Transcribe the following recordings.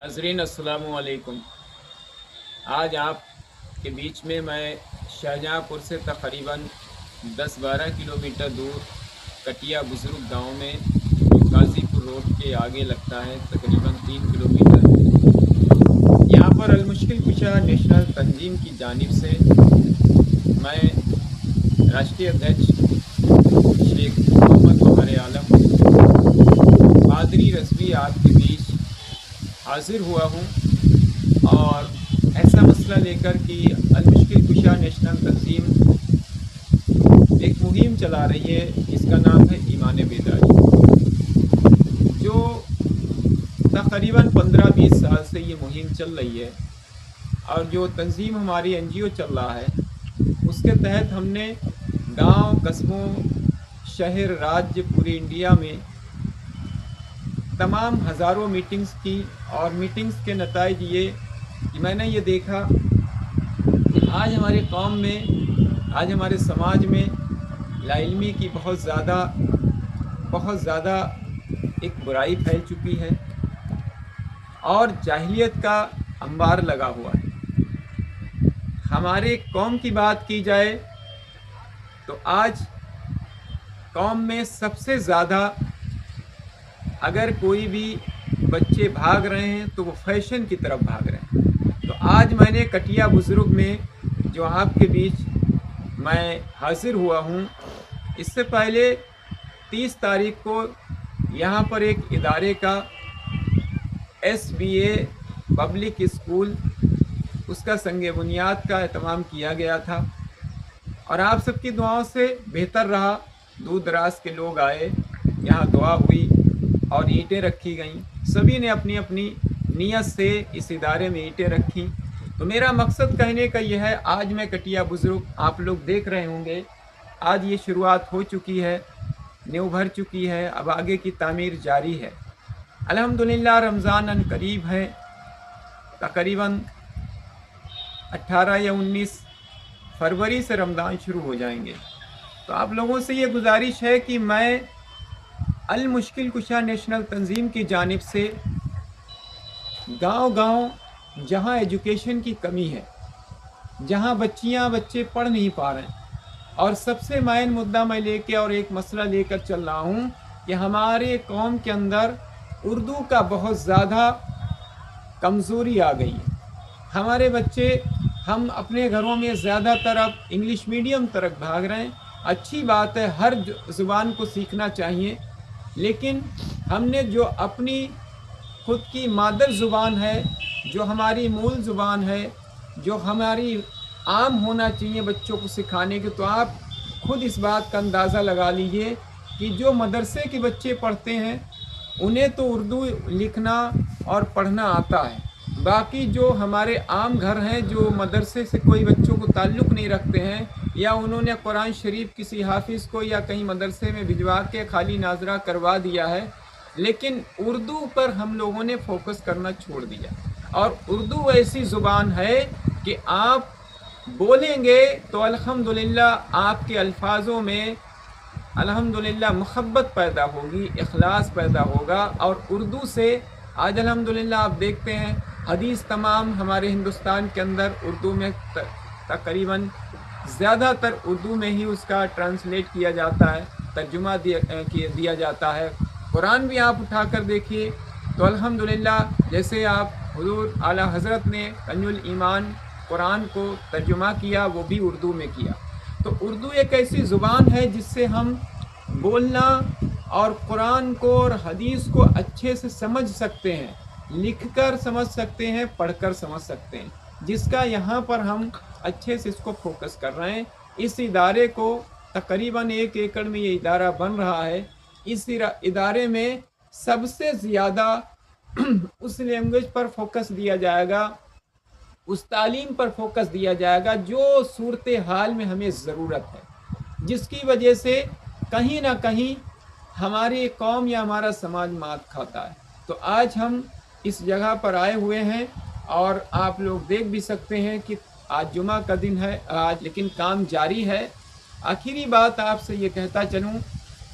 नाज़रीन अस्सलामु अलैकुम। आज आप के बीच में मैं शाहजहाँपुर से तकरीबन 10-12 किलोमीटर दूर कटिया बुज़ुर्ग गांव में जो गाज़ीपुर रोड के आगे लगता है तकरीबन 3 किलोमीटर। यहाँ पर अल-मुश्किल कुशा नेशनल तंजीम की जानिब से मैं राष्ट्रीय अध्यक्ष शेख मोहम्मद बहार आलम पादरी रज़वी आपके बीच हाज़िर हुआ हूँ और ऐसा मसला लेकर कि अल-मुश्किल कुशा नेशनल तंजीम एक मुहिम चला रही है जिसका नाम है ईमान बेदारी, जो तकरीबन 15-20 साल से ये मुहिम चल रही है। और जो तंजीम हमारी NGO चल रहा है उसके तहत हमने गांव, कस्बों, शहर, राज्य, पूरे इंडिया में तमाम हज़ारों मीटिंग्स की और मीटिंग्स के नताइज ये कि मैंने ये देखा कि आज हमारे कौम में, आज हमारे समाज में लाइल्मी की बहुत ज़्यादा एक बुराई फैल चुकी है और जाहिलियत का अंबार लगा हुआ है। हमारे कौम की बात की जाए तो आज कौम में सबसे ज़्यादा अगर कोई भी बच्चे भाग रहे हैं तो वो फैशन की तरफ भाग रहे हैं। तो आज मैंने कटिया बुज़ुर्ग में जो आपके बीच मैं हाज़िर हुआ हूँ, इससे पहले 30 तारीख को यहाँ पर एक इदारे का SBA पब्लिक स्कूल, उसका संग बुनियाद का एहतमाम किया गया था और आप सबकी दुआओं से बेहतर रहा। दूर दराज के लोग आए, यहाँ दुआ हुई और ईंटें रखी गईं। सभी ने अपनी अपनी नीयत से इस इदारे में ईंटें रखी। तो मेरा मकसद कहने का यह है, आज मैं कटिया बुज़ुर्ग, आप लोग देख रहे होंगे, आज ये शुरुआत हो चुकी है, नींव भर चुकी है, अब आगे की तामीर जारी है। अल्हम्दुलिल्लाह रमज़ान अन करीब है, तकरीबन 18 या 19 फरवरी से रमज़ान शुरू हो जाएंगे। तो आप लोगों से ये गुजारिश है कि मैं अल-मुश्किल कुशा नेशनल तंजीम की जानिब से गांव-गांव जहां एजुकेशन की कमी है, जहां बच्चे पढ़ नहीं पा रहे हैं, और सबसे मेन मुद्दा मैं लेके और एक मसला लेकर चल रहा हूं कि हमारे कौम के अंदर उर्दू का बहुत ज़्यादा कमज़ोरी आ गई है। हमारे बच्चे, हम अपने घरों में ज़्यादातर अब इंग्लिश मीडियम तरफ भाग रहे हैं। अच्छी बात है, हर ज़ुबान को सीखना चाहिए, लेकिन हमने जो अपनी खुद की मादर ज़ुबान है, जो हमारी मूल ज़ुबान है, जो हमारी आम होना चाहिए बच्चों को सिखाने के, तो आप खुद इस बात का अंदाज़ा लगा लीजिए कि जो मदरसे के बच्चे पढ़ते हैं उन्हें तो उर्दू लिखना और पढ़ना आता है। बाकी जो हमारे आम घर हैं, जो मदरसे से कोई बच्चों को ताल्लुक़ नहीं रखते हैं, या उन्होंने कुरान शरीफ किसी हाफिज़ को या कहीं मदरसे में भिजवा के खाली नाजरा करवा दिया है, लेकिन उर्दू पर हम लोगों ने फोकस करना छोड़ दिया। और उर्दू ऐसी ज़ुबान है कि आप बोलेंगे तो अल्हम्दुलिल्लाह आपके अल्फाजों में अल्हम्दुलिल्लाह मोहब्बत पैदा होगी, इखलास पैदा होगा। और उर्दू से आज अल्हम्दुलिल्लाह आप देखते हैं हदीस तमाम हमारे हिंदुस्तान के अंदर उर्दू में तकरीबन ज़्यादातर उर्दू में ही उसका ट्रांसलेट किया जाता है, तर्जुमा दिया जाता है। कुरान भी आप उठा कर देखिए तो अल्हम्दुलिल्लाह, जैसे आप हुज़ूर आला हज़रत ने कंजुल ईमान कुरान को तर्जुमा किया, वो भी उर्दू में किया। तो उर्दू एक ऐसी ज़ुबान है जिससे हम बोलना और कुरान को और हदीस को अच्छे से समझ सकते हैं, लिखकर समझ सकते हैं, पढ़कर समझ सकते हैं, जिसका यहाँ पर हम अच्छे से इसको फोकस कर रहे हैं। इस इदारे को तकरीबन 1 एकड़ में ये इदारा बन रहा है। इस इदारे में सबसे ज़्यादा उस लैंग्वेज पर फोकस दिया जाएगा, उस तालीम पर फोकस दिया जाएगा जो सूरत हाल में हमें ज़रूरत है, जिसकी वजह से कहीं ना कहीं हमारी कौम या हमारा समाज मात खाता है। तो आज हम इस जगह पर आए हुए हैं और आप लोग देख भी सकते हैं कि आज जुमा का दिन है आज, लेकिन काम जारी है। आखिरी बात आपसे ये कहता चलूँ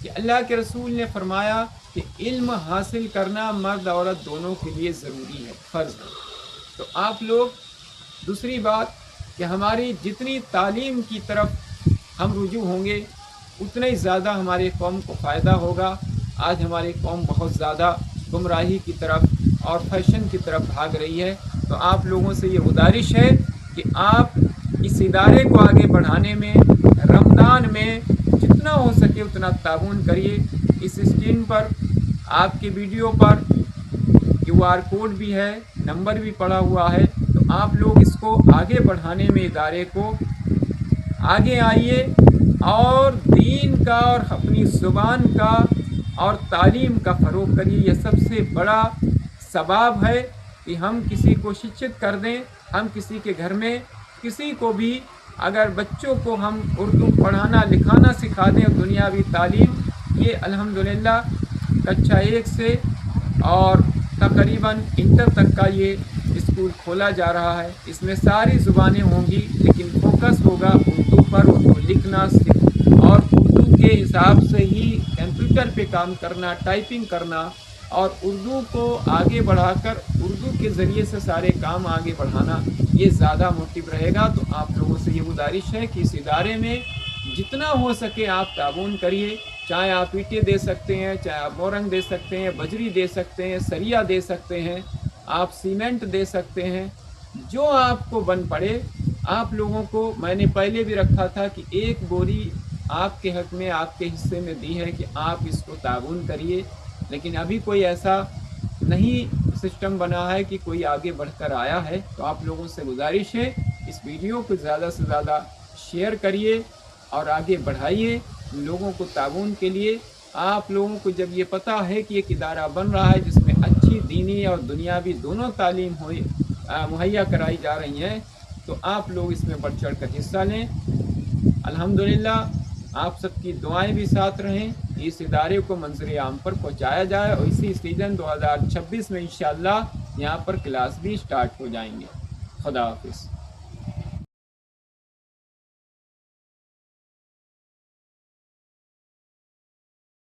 कि अल्लाह के रसूल ने फरमाया کہ علم حاصل کرنا مرد عورت دونوں کے لیے ضروری ہے، فرض ہے۔ تو آپ لوگ، دوسری بات کہ ہماری جتنی تعلیم کی طرف ہم رجوع ہوں گے اتنا ہی زیادہ ہماری قوم کو فائدہ ہوگا۔ آج ہماری قوم بہت زیادہ گمراہی کی طرف اور فیشن کی طرف بھاگ رہی ہے، تو آپ لوگوں سے یہ گزارش ہے کہ آپ اس ادارے کو آگے بڑھانے میں رمضان میں جتنا ہو سکے اتنا تعاون کریے۔ اس اسکرین پر آپ کے ویڈیو پر QR کوڈ بھی ہے، نمبر بھی پڑا ہوا ہے، تو آپ لوگ اس کو آگے بڑھانے میں ادارے کو آگے آئیے اور دین کا اور اپنی زبان کا اور تعلیم کا فروغ کریے۔ یہ سب سے بڑا ثواب ہے کہ ہم کسی کو شکشت کر دیں، ہم کسی کے گھر میں کسی کو بھی اگر بچوں کو ہم اردو پڑھانا لکھانا سکھا دیں، دنیاوی تعلیم، یہ الحمدللہ کچھا 1 سے اور تقریباً انٹر تک کا یہ اسکول کھولا جا رہا ہے۔ اس میں ساری زبانیں ہوں گی لیکن فوکس ہوگا اردو پر، اردو لکھنا اور اردو کے حساب سے ہی کمپیوٹر پہ کام کرنا، ٹائپنگ کرنا اور اردو کو آگے بڑھا کر اردو کے ذریعے سے سارے کام آگے بڑھانا، یہ زیادہ موٹیو رہے گا۔ تو آپ لوگوں سے یہ گزارش ہے کہ اس ادارے میں جتنا ہو سکے آپ تعاون کریے، چاہے آپ اینٹیں دے سکتے ہیں، چاہے آپ بورنگ دے سکتے ہیں، بجری دے سکتے ہیں، سریا دے سکتے ہیں، آپ سیمنٹ دے سکتے ہیں، جو آپ کو بن پڑے۔ آپ لوگوں کو میں نے پہلے بھی رکھا تھا کہ 1 بوری آپ کے حق میں، آپ کے حصے میں دی ہے کہ آپ اس کو تعاون کریے، لیکن ابھی کوئی ایسا نہیں سسٹم بنا ہے کہ کوئی آگے بڑھ کر آیا ہے۔ تو آپ لوگوں سے گزارش ہے اس ویڈیو کو زیادہ سے زیادہ شیئر کریے اور آگے بڑھائیے لوگوں کو تعاون کے لیے۔ آپ لوگوں کو جب یہ پتہ ہے کہ ایک ادارہ بن رہا ہے جس میں اچھی دینی اور دنیاوی دونوں تعلیم مہیا کرائی جا رہی ہیں، تو آپ لوگ اس میں بڑھ چڑھ کر حصہ لیں۔ الحمدللہ آپ سب کی دعائیں بھی ساتھ رہیں، اس ادارے کو منظر عام پر پہنچایا جائے اور اسی سیزن 2026 میں انشاءاللہ یہاں پر کلاس بھی سٹارٹ ہو جائیں گے۔ خدا حافظ۔